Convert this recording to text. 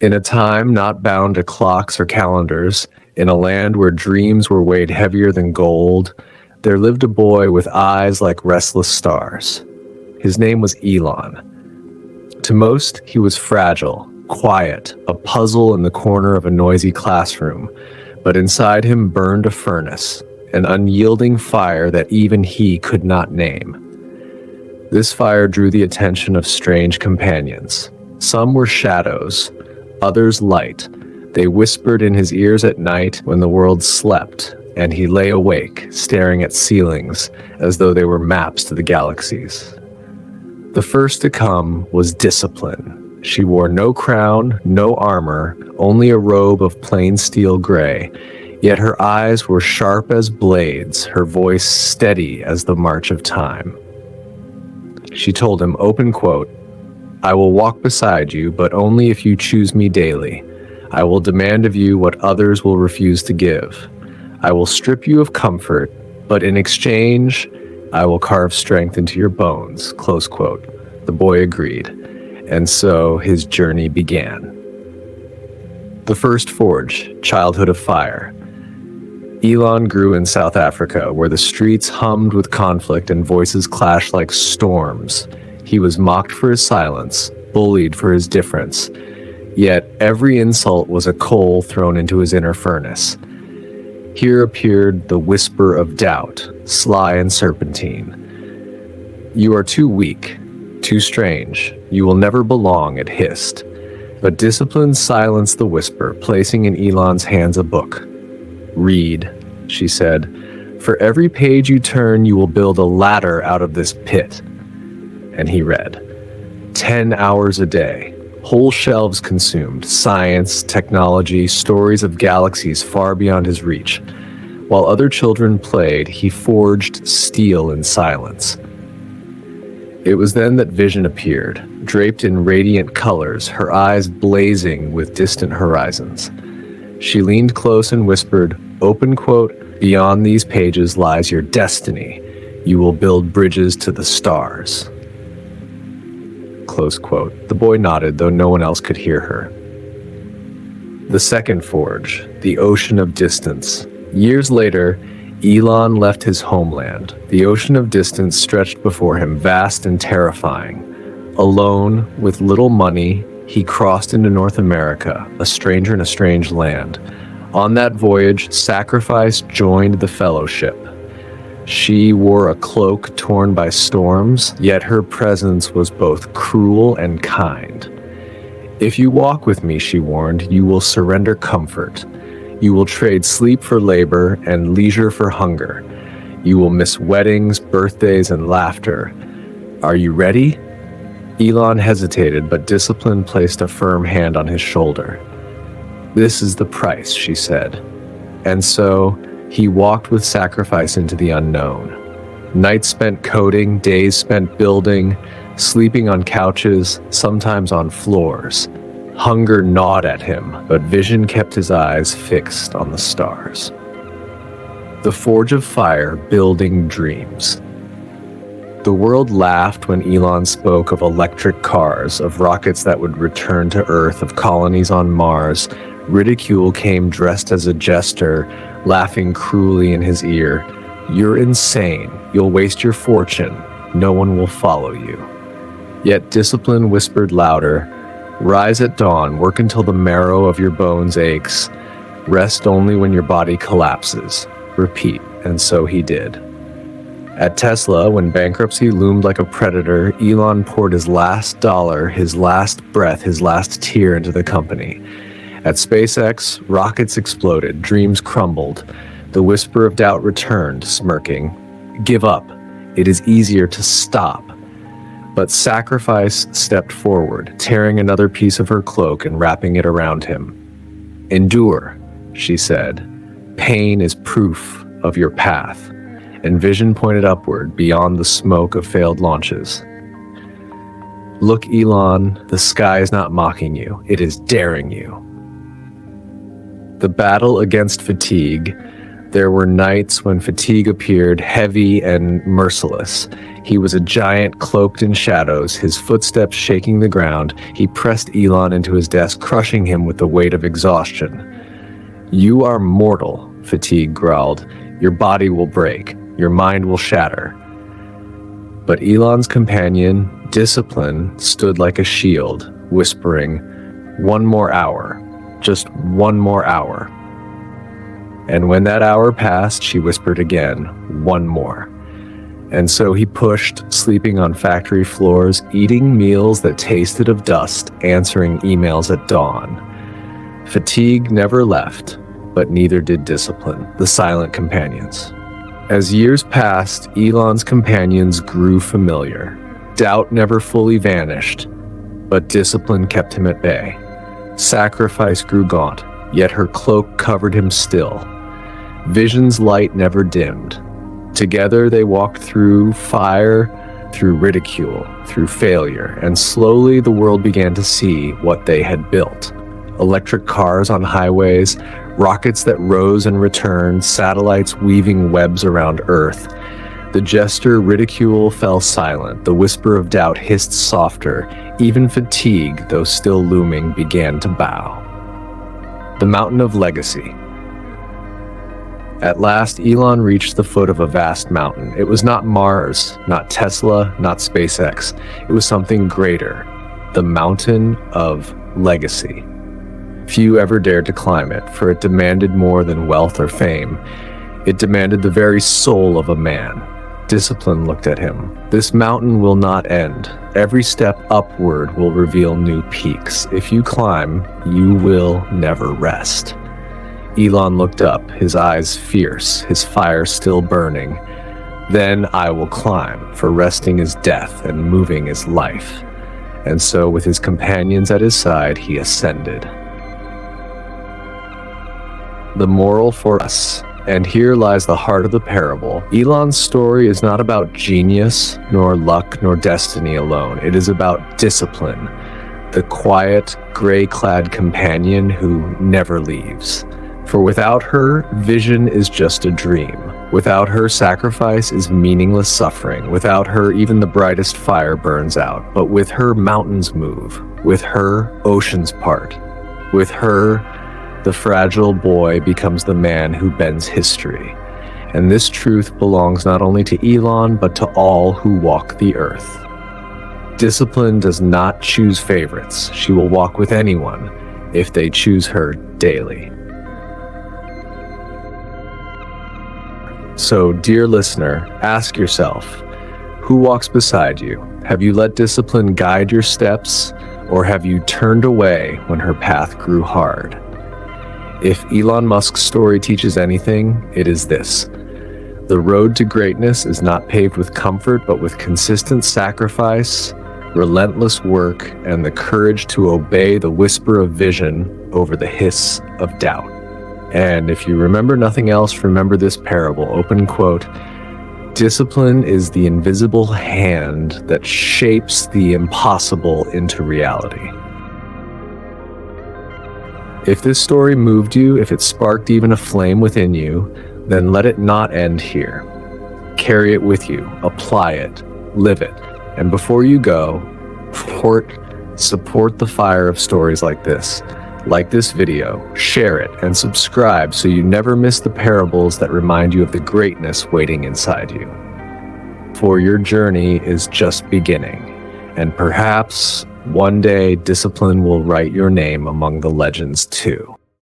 In a time not bound to clocks or calendars, in a land where dreams were weighed heavier than gold, there lived a boy with eyes like restless stars. His name was Elon. To most, he was fragile, quiet, a puzzle in the corner of a noisy classroom, but inside him burned a furnace, an unyielding fire that even he could not name. This fire drew the attention of strange companions. Some were shadows, others light. They whispered in his ears at night when the world slept, and he lay awake, staring at ceilings as though they were maps to the galaxies. The first to come was Discipline. She wore no crown, no armor, only a robe of plain steel gray, yet her eyes were sharp as blades, her voice steady as the march of time. She told him, open quote, "I will walk beside you, but only if you choose me daily. I will demand of you what others will refuse to give. I will strip you of comfort, but in exchange, I will carve strength into your bones," close quote. The boy agreed, and so his journey began. The first forge, Childhood of Fire. Elon grew in South Africa, where the streets hummed with conflict and voices clashed like storms. He was mocked for his silence, bullied for his difference. Yet every insult was a coal thrown into his inner furnace. Here appeared the whisper of doubt, sly and serpentine. "You are too weak, too strange. You will never belong," it hissed. But Discipline silenced the whisper, placing in Elon's hands a book. "Read," she said. "For every page you turn, you will build a ladder out of this pit." And he read. 10 hours a day. Whole shelves consumed, science, technology, stories of galaxies far beyond his reach. While other children played, he forged steel in silence. It was then that Vision appeared, draped in radiant colors, her eyes blazing with distant horizons. She leaned close and whispered, open quote, "Beyond these pages lies your destiny. You will build bridges to the stars." Close quote. The boy nodded, though no one else could hear her. The second forge, the ocean of distance. Years later, Elon left his homeland. The ocean of distance stretched before him, vast and terrifying. Alone, with little money, he crossed into North America, a stranger in a strange land. On that voyage, Sacrifice joined the fellowship. She wore a cloak torn by storms, yet her presence was both cruel and kind. "If you walk with me," she warned, "you will surrender comfort. You will trade sleep for labor and leisure for hunger. You will miss weddings, birthdays, and laughter. Are you ready?" Elon hesitated, but Discipline placed a firm hand on his shoulder. "This is the price," she said. And so, he walked with Sacrifice into the unknown. Nights spent coding, days spent building, sleeping on couches, sometimes on floors. Hunger gnawed at him, but Vision kept his eyes fixed on the stars. The Forge of Fire, building dreams. The world laughed when Elon spoke of electric cars, of rockets that would return to Earth, of colonies on Mars. Ridicule came dressed as a jester, laughing cruelly in his ear. "You're insane. You'll waste your fortune. No one will follow you." Yet Discipline whispered louder, "Rise at dawn, work until the marrow of your bones aches. Rest only when your body collapses. Repeat." And so he did. At Tesla, when bankruptcy loomed like a predator, Elon poured his last dollar, his last breath, his last tear into the company. At SpaceX, rockets exploded, dreams crumbled. The whisper of doubt returned, smirking. "Give up. It is easier to stop." But Sacrifice stepped forward, tearing another piece of her cloak and wrapping it around him. "Endure," she said. "Pain is proof of your path." And Vision pointed upward, beyond the smoke of failed launches. "Look, Elon, the sky is not mocking you. It is daring you." The battle against fatigue, There were nights when fatigue appeared heavy and merciless. He was a giant cloaked in shadows, his footsteps shaking the ground. He pressed Elon into his desk, crushing him with the weight of exhaustion. "You are mortal," fatigue growled. "Your body will break. Your mind will shatter." But Elon's companion, Discipline, stood like a shield, whispering, "One more hour. Just one more hour." And when that hour passed, she whispered again, "One more." And so he pushed, sleeping on factory floors, eating meals that tasted of dust, answering emails at dawn. Fatigue never left, but neither did Discipline, the silent companions. As years passed, Elon's companions grew familiar. Doubt never fully vanished, but Discipline kept him at bay. Sacrifice grew gaunt, yet her cloak covered him still. Vision's light never dimmed. Together they walked through fire, through ridicule, through failure, and slowly the world began to see what they had built. Electric cars on highways, rockets that rose and returned, satellites weaving webs around Earth. The jester ridicule fell silent, the whisper of doubt hissed softer, even fatigue, though still looming, began to bow. The mountain of legacy. At last, Elon reached the foot of a vast mountain. It was not Mars, not Tesla, not SpaceX. It was something greater, the mountain of legacy. Few ever dared to climb it, for it demanded more than wealth or fame. It demanded the very soul of a man. Discipline looked at him. This mountain will not end. Every step upward will reveal new peaks. If you climb, you will never rest. Elon looked up, his eyes fierce, his fire still burning. "Then I will climb, for resting is death and moving is life." And so, with his companions at his side, he ascended. The moral for us. And here lies the heart of the parable. Elon's story is not about genius, nor luck, nor destiny alone. It is about discipline, the quiet, gray-clad companion who never leaves. For without her, vision is just a dream. Without her, sacrifice is meaningless suffering. Without her, even the brightest fire burns out. But with her, mountains move. With her, oceans part. With her, the fragile boy becomes the man who bends history. And this truth belongs not only to Elon, but to all who walk the earth. Discipline does not choose favorites. She will walk with anyone if they choose her daily. So, dear listener, ask yourself, who walks beside you? Have you let discipline guide your steps, or have you turned away when her path grew hard? If Elon Musk's story teaches anything, it is this. The road to greatness is not paved with comfort, but with consistent sacrifice, relentless work, and the courage to obey the whisper of vision over the hiss of doubt. And if you remember nothing else, remember this parable, open quote, "Discipline is the invisible hand that shapes the impossible into reality." If this story moved you, if it sparked even a flame within you, then let it not end here. Carry it with you, apply it, live it, and before you go, support the fire of stories like this. Like this video, share it, and subscribe so you never miss the parables that remind you of the greatness waiting inside you. For your journey is just beginning, and perhaps one day discipline will write your name among the legends too.